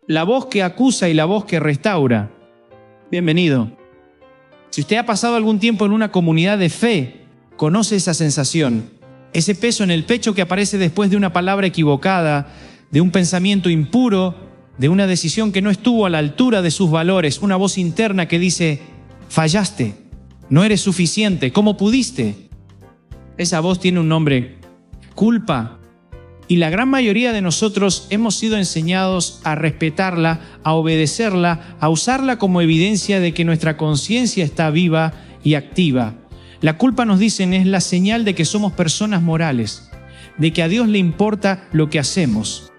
La voz que acusa y la voz que restaura. Bienvenido. Si usted ha pasado algún tiempo en una comunidad de fe, conoce esa sensación, ese peso en el pecho que aparece después de una palabra equivocada, de un pensamiento impuro, de una decisión que no estuvo a la altura de sus valores, una voz interna que dice: fallaste, no eres suficiente, ¿cómo pudiste? Esa voz tiene un nombre: culpa. Y la gran mayoría de nosotros hemos sido enseñados a respetarla, a obedecerla, a usarla como evidencia de que nuestra conciencia está viva y activa. La culpa, nos dicen, es la señal de que somos personas morales, de que a Dios le importa lo que hacemos.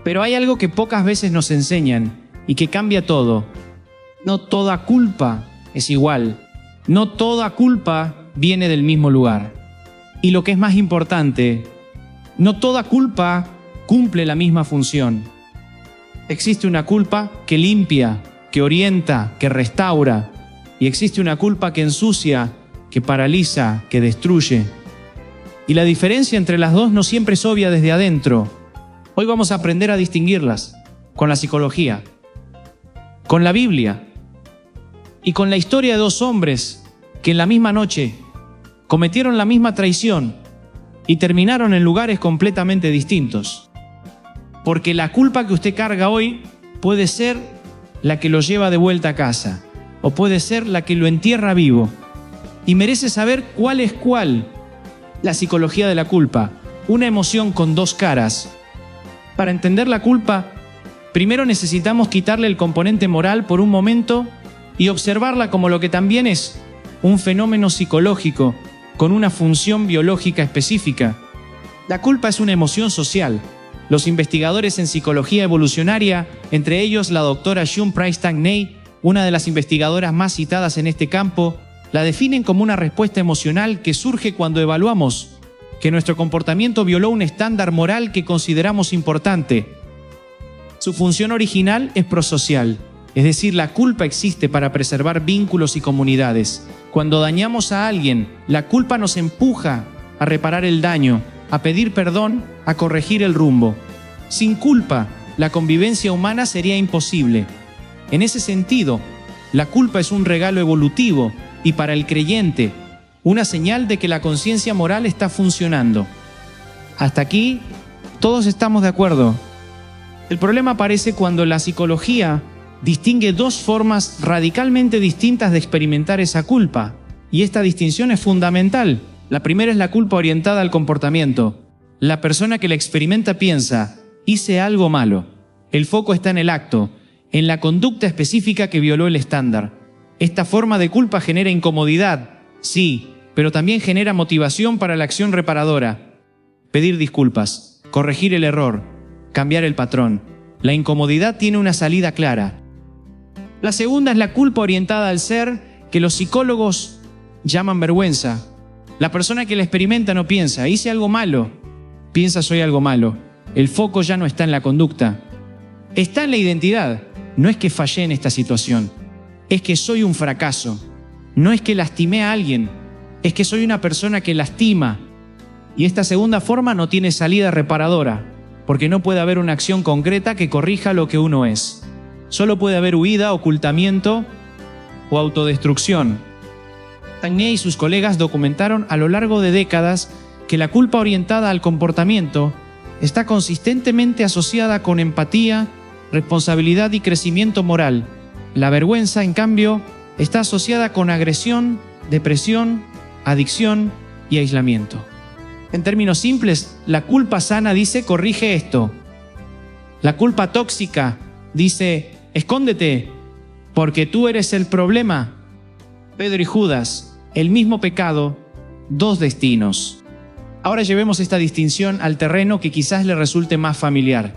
Pero hay algo que pocas veces nos enseñan y que cambia todo. No toda culpa es igual. No toda culpa viene del mismo lugar. Y lo que es más importante, no toda culpa cumple la misma función. Existe una culpa que limpia, que orienta, que restaura. Y existe una culpa que ensucia, que paraliza, que destruye. Y la diferencia entre las dos no siempre es obvia desde adentro. Hoy vamos a aprender a distinguirlas con la psicología, con la Biblia y con la historia de dos hombres que en la misma noche cometieron la misma traición y terminaron en lugares completamente distintos. Porque la culpa que usted carga hoy puede ser la que lo lleva de vuelta a casa, o puede ser la que lo entierra vivo. Y merece saber cuál es cuál. La psicología de la culpa, una emoción con dos caras. Para entender la culpa, primero necesitamos quitarle el componente moral por un momento y observarla como lo que también es: un fenómeno psicológico con una función biológica específica. La culpa es una emoción social. Los investigadores en psicología evolucionaria, entre ellos la doctora June Price Tangney, una de las investigadoras más citadas en este campo, la definen como una respuesta emocional que surge cuando evaluamos que nuestro comportamiento violó un estándar moral que consideramos importante. Su función original es prosocial, es decir, la culpa existe para preservar vínculos y comunidades. Cuando dañamos a alguien, la culpa nos empuja a reparar el daño, a pedir perdón, a corregir el rumbo. Sin culpa, la convivencia humana sería imposible. En ese sentido, la culpa es un regalo evolutivo y para el creyente, una señal de que la conciencia moral está funcionando. Hasta aquí, todos estamos de acuerdo. El problema aparece cuando la psicología distingue dos formas radicalmente distintas de experimentar esa culpa. Y esta distinción es fundamental. La primera es la culpa orientada al comportamiento. La persona que la experimenta piensa: hice algo malo. El foco está en el acto, en la conducta específica que violó el estándar. Esta forma de culpa genera incomodidad, sí, pero también genera motivación para la acción reparadora. Pedir disculpas, corregir el error, cambiar el patrón. La incomodidad tiene una salida clara. La segunda es la culpa orientada al ser, que los psicólogos llaman vergüenza. La persona que la experimenta no piensa: hice algo malo, piensa: soy algo malo. El foco ya no está en la conducta, está en la identidad. No es que fallé en esta situación, es que soy un fracaso. No es que lastimé a alguien, es que soy una persona que lastima. Y esta segunda forma no tiene salida reparadora, porque no puede haber una acción concreta que corrija lo que uno es. Solo puede haber huida, ocultamiento o autodestrucción. Tangney y sus colegas documentaron a lo largo de décadas que la culpa orientada al comportamiento está consistentemente asociada con empatía, responsabilidad y crecimiento moral. La vergüenza, en cambio, está asociada con agresión, depresión, adicción y aislamiento. En términos simples, la culpa sana dice: corrige esto. La culpa tóxica dice: escóndete, porque tú eres el problema. Pedro y Judas, el mismo pecado, dos destinos. Ahora llevemos esta distinción al terreno que quizás le resulte más familiar.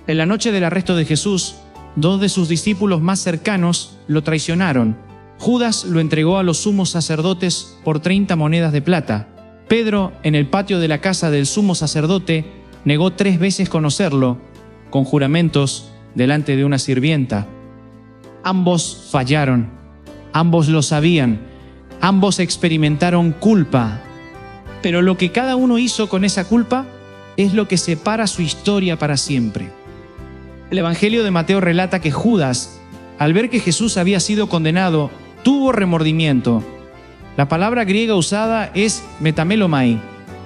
En la noche del arresto de Jesús, dos de sus discípulos más cercanos lo traicionaron. Judas lo entregó a los sumos sacerdotes por 30 monedas de plata. Pedro, en el patio de la casa del sumo sacerdote, negó 3 veces conocerlo, con juramentos delante de una sirvienta. Ambos fallaron, ambos lo sabían, ambos experimentaron culpa. Pero lo que cada uno hizo con esa culpa es lo que separa su historia para siempre. El Evangelio de Mateo relata que Judas, al ver que Jesús había sido condenado, tuvo remordimiento. La palabra griega usada es metamelomai.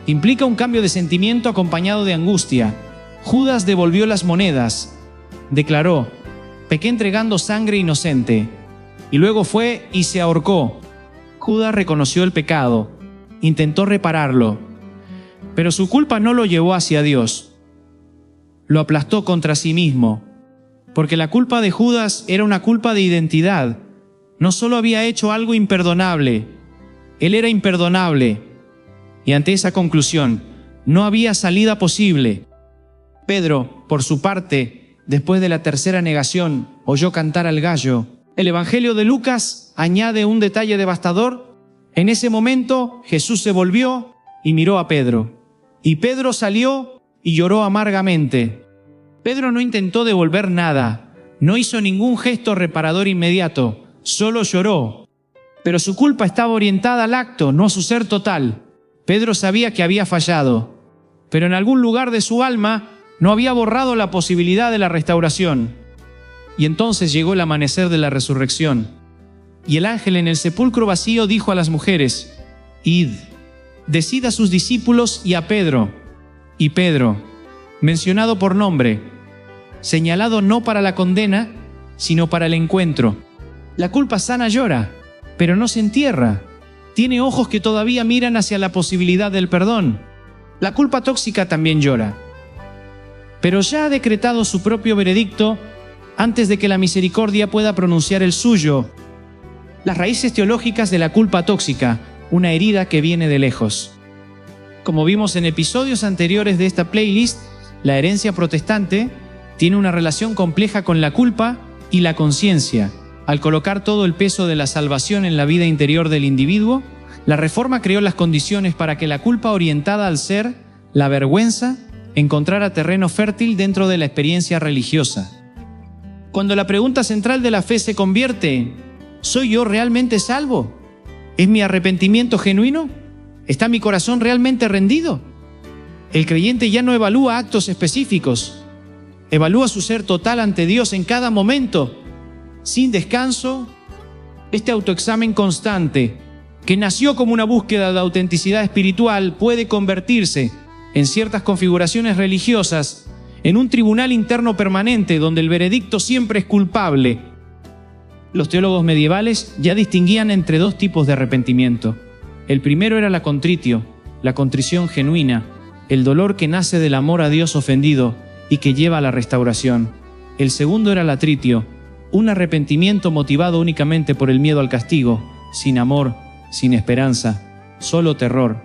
Implica un cambio de sentimiento acompañado de angustia. Judas devolvió las monedas. Declaró: pequé entregando sangre inocente. Y luego fue y se ahorcó. Judas reconoció el pecado. Intentó repararlo. Pero su culpa no lo llevó hacia Dios. Lo aplastó contra sí mismo. Porque la culpa de Judas era una culpa de identidad. No solo había hecho algo imperdonable, él era imperdonable. Y ante esa conclusión, no había salida posible. Pedro, por su parte, después de la tercera negación, oyó cantar al gallo. El Evangelio de Lucas añade un detalle devastador. En ese momento, Jesús se volvió y miró a Pedro. Y Pedro salió y lloró amargamente. Pedro no intentó devolver nada, no hizo ningún gesto reparador inmediato, solo lloró. Pero su culpa estaba orientada al acto, no a su ser total. Pedro sabía que había fallado, pero en algún lugar de su alma no había borrado la posibilidad de la restauración. Y entonces llegó el amanecer de la resurrección. Y el ángel en el sepulcro vacío dijo a las mujeres: id, decid a sus discípulos y a Pedro. Y Pedro, mencionado por nombre, señalado no para la condena, sino para el encuentro. La culpa sana llora, pero no se entierra. Tiene ojos que todavía miran hacia la posibilidad del perdón. La culpa tóxica también llora, pero ya ha decretado su propio veredicto antes de que la misericordia pueda pronunciar el suyo. Las raíces teológicas de la culpa tóxica, una herida que viene de lejos. Como vimos en episodios anteriores de esta playlist, la herencia protestante tiene una relación compleja con la culpa y la conciencia. Al colocar todo el peso de la salvación en la vida interior del individuo, la Reforma creó las condiciones para que la culpa orientada al ser, la vergüenza, encontrara terreno fértil dentro de la experiencia religiosa. Cuando la pregunta central de la fe se convierte: ¿soy yo realmente salvo? ¿Es mi arrepentimiento genuino? ¿Está mi corazón realmente rendido? El creyente ya no evalúa actos específicos, evalúa su ser total ante Dios en cada momento, sin descanso. Este autoexamen constante, que nació como una búsqueda de autenticidad espiritual, puede convertirse, en ciertas configuraciones religiosas, en un tribunal interno permanente donde el veredicto siempre es culpable. Los teólogos medievales ya distinguían entre dos tipos de arrepentimiento. El primero era la contritio, la contrición genuina, el dolor que nace del amor a Dios ofendido y que lleva a la restauración. El segundo era la tritio, un arrepentimiento motivado únicamente por el miedo al castigo, sin amor, sin esperanza, solo terror.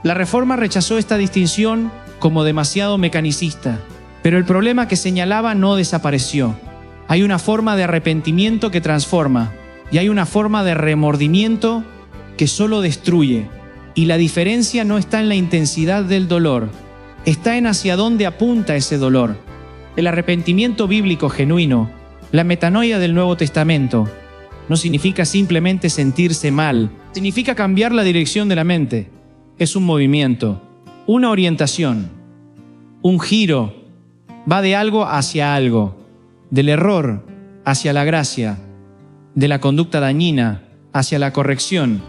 La Reforma rechazó esta distinción como demasiado mecanicista, pero el problema que señalaba no desapareció. Hay una forma de arrepentimiento que transforma y hay una forma de remordimiento que solo destruye. Y la diferencia no está en la intensidad del dolor, está en hacia dónde apunta ese dolor. El arrepentimiento bíblico genuino, la metanoia del Nuevo Testamento, no significa simplemente sentirse mal, significa cambiar la dirección de la mente. Es un movimiento, una orientación, un giro. Va de algo hacia algo, del error hacia la gracia, de la conducta dañina hacia la corrección.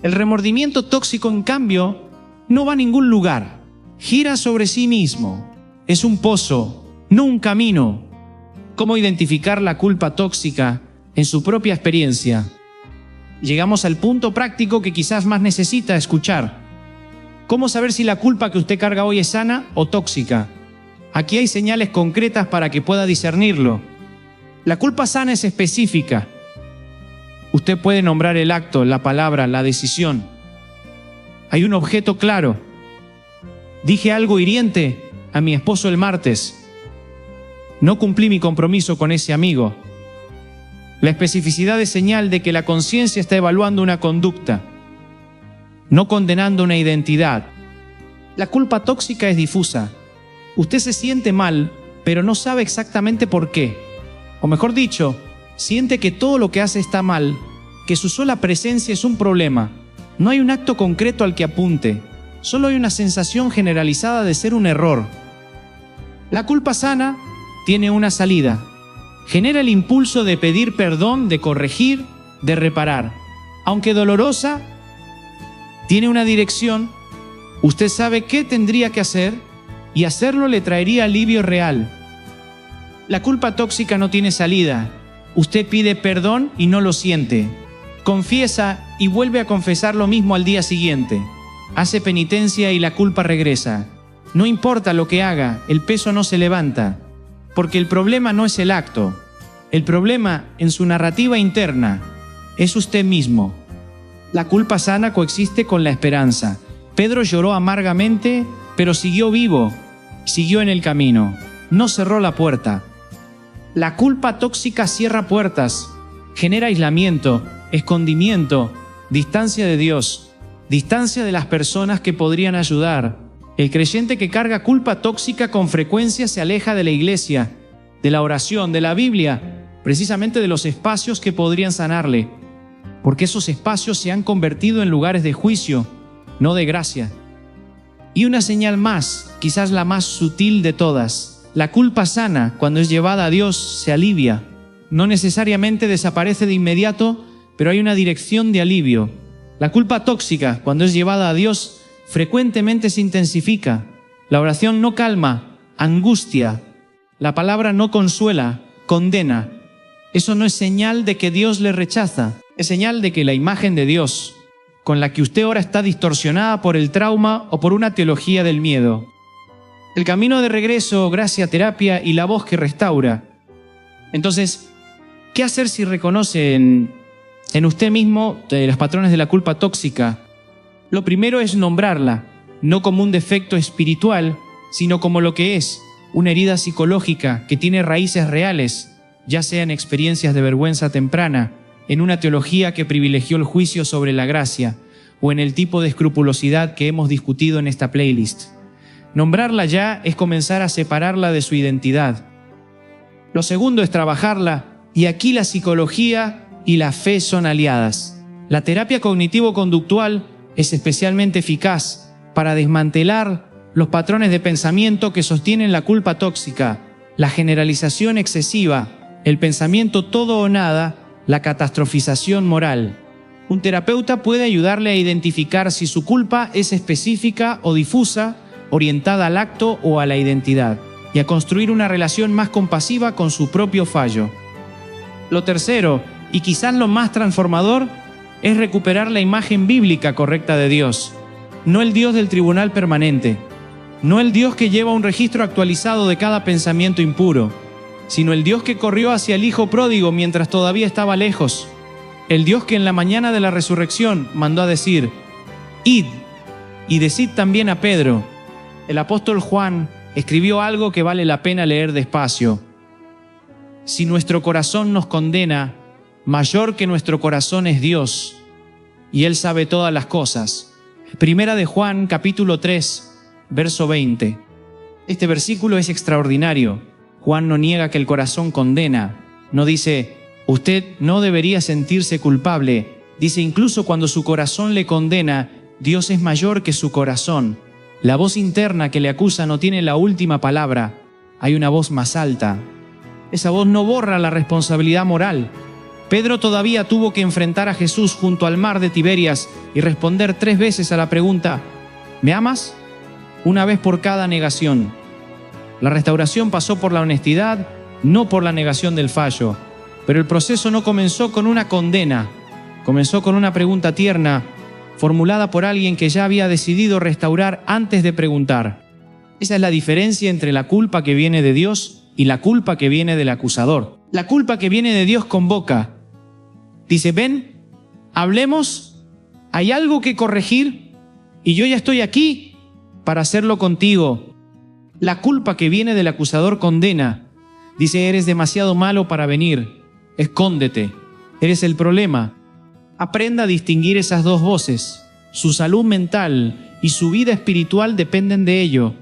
El remordimiento tóxico, en cambio, no va a ningún lugar. Gira sobre sí mismo. Es un pozo, no un camino. ¿Cómo identificar la culpa tóxica en su propia experiencia? Llegamos al punto práctico que quizás más necesita escuchar. ¿Cómo saber si la culpa que usted carga hoy es sana o tóxica? Aquí hay señales concretas para que pueda discernirlo. La culpa sana es específica. Usted puede nombrar el acto, la palabra, la decisión. Hay un objeto claro. Dije algo hiriente a mi esposo el martes. No cumplí mi compromiso con ese amigo. La especificidad es señal de que la conciencia está evaluando una conducta, no condenando una identidad. La culpa tóxica es difusa. Usted se siente mal, pero no sabe exactamente por qué. O mejor dicho, siente que todo lo que hace está mal, que su sola presencia es un problema. No hay un acto concreto al que apunte, solo hay una sensación generalizada de ser un error. La culpa sana tiene una salida. Genera el impulso de pedir perdón, de corregir, de reparar. Aunque dolorosa, tiene una dirección. Usted sabe qué tendría que hacer y hacerlo le traería alivio real. La culpa tóxica no tiene salida. Usted pide perdón y no lo siente. Confiesa y vuelve a confesar lo mismo al día siguiente. Hace penitencia y la culpa regresa. No importa lo que haga, el peso no se levanta. Porque el problema no es el acto. El problema en su narrativa interna es usted mismo. La culpa sana coexiste con la esperanza. Pedro lloró amargamente, pero siguió vivo, siguió en el camino. No cerró la puerta. La culpa tóxica cierra puertas, genera aislamiento, escondimiento, distancia de Dios, distancia de las personas que podrían ayudar. El creyente que carga culpa tóxica con frecuencia se aleja de la iglesia, de la oración, de la Biblia, precisamente de los espacios que podrían sanarle, porque esos espacios se han convertido en lugares de juicio, no de gracia. Y una señal más, quizás la más sutil de todas: la culpa sana, cuando es llevada a Dios, se alivia. No necesariamente desaparece de inmediato, pero hay una dirección de alivio. La culpa tóxica, cuando es llevada a Dios, frecuentemente se intensifica. La oración no calma, angustia. La palabra no consuela, condena. Eso no es señal de que Dios le rechaza. Es señal de que la imagen de Dios con la que usted ora está distorsionada por el trauma o por una teología del miedo. El camino de regreso, gracia, terapia y la voz que restaura. Entonces, ¿qué hacer si reconoce en usted mismo los patrones de la culpa tóxica? Lo primero es nombrarla, no como un defecto espiritual, sino como lo que es, una herida psicológica que tiene raíces reales, ya sea en experiencias de vergüenza temprana, en una teología que privilegió el juicio sobre la gracia, o en el tipo de escrupulosidad que hemos discutido en esta playlist. Nombrarla ya es comenzar a separarla de su identidad. Lo segundo es trabajarla, y aquí la psicología y la fe son aliadas. La terapia cognitivo-conductual es especialmente eficaz para desmantelar los patrones de pensamiento que sostienen la culpa tóxica, la generalización excesiva, el pensamiento todo o nada, la catastrofización moral. Un terapeuta puede ayudarle a identificar si su culpa es específica o difusa, orientada al acto o a la identidad, y a construir una relación más compasiva con su propio fallo. Lo tercero, y quizás lo más transformador, es recuperar la imagen bíblica correcta de Dios, no el Dios del tribunal permanente, no el Dios que lleva un registro actualizado de cada pensamiento impuro, sino el Dios que corrió hacia el Hijo pródigo mientras todavía estaba lejos, el Dios que en la mañana de la resurrección mandó a decir: «Id, y decid también a Pedro». El apóstol Juan escribió algo que vale la pena leer despacio. Si nuestro corazón nos condena, mayor que nuestro corazón es Dios, y Él sabe todas las cosas. Primera de Juan, capítulo 3, verso 20. Este versículo es extraordinario. Juan no niega que el corazón condena. No dice, usted no debería sentirse culpable. Dice, incluso cuando su corazón le condena, Dios es mayor que su corazón. La voz interna que le acusa no tiene la última palabra. Hay una voz más alta. Esa voz no borra la responsabilidad moral. Pedro todavía tuvo que enfrentar a Jesús junto al mar de Tiberias y responder 3 veces a la pregunta, ¿me amas? Una vez por cada negación. La restauración pasó por la honestidad, no por la negación del fallo. Pero el proceso no comenzó con una condena, comenzó con una pregunta tierna, formulada por alguien que ya había decidido restaurar antes de preguntar. Esa es la diferencia entre la culpa que viene de Dios y la culpa que viene del acusador. La culpa que viene de Dios convoca. Dice, ven, hablemos, hay algo que corregir y yo ya estoy aquí para hacerlo contigo. La culpa que viene del acusador condena. Dice, eres demasiado malo para venir, escóndete, eres el problema. Aprenda a distinguir esas dos voces. Su salud mental y su vida espiritual dependen de ello.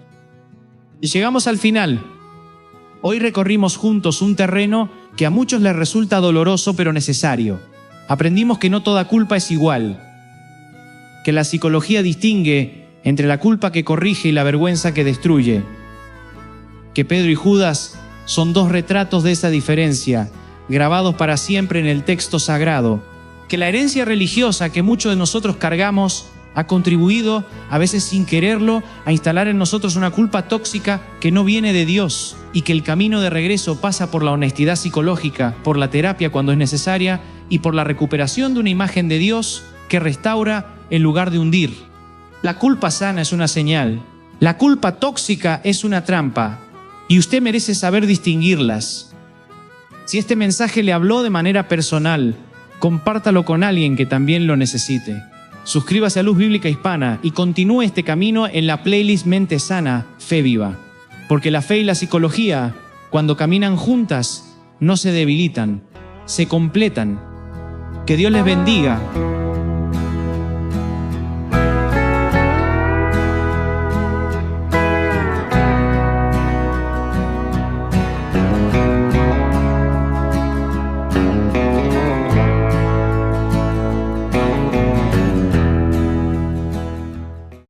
Y llegamos al final. Hoy recorrimos juntos un terreno que a muchos les resulta doloroso pero necesario. Aprendimos que no toda culpa es igual, que la psicología distingue entre la culpa que corrige y la vergüenza que destruye, que Pedro y Judas son dos retratos de esa diferencia, grabados para siempre en el texto sagrado. Que la herencia religiosa que muchos de nosotros cargamos ha contribuido, a veces sin quererlo, a instalar en nosotros una culpa tóxica que no viene de Dios, y que el camino de regreso pasa por la honestidad psicológica, por la terapia cuando es necesaria y por la recuperación de una imagen de Dios que restaura en lugar de hundir. La culpa sana es una señal, la culpa tóxica es una trampa, y usted merece saber distinguirlas. Si este mensaje le habló de manera personal, compártalo con alguien que también lo necesite. Suscríbase a Luz Bíblica Hispana y continúe este camino en la playlist Mente Sana, Fe Viva. Porque la fe y la psicología, cuando caminan juntas, no se debilitan, se completan. Que Dios les bendiga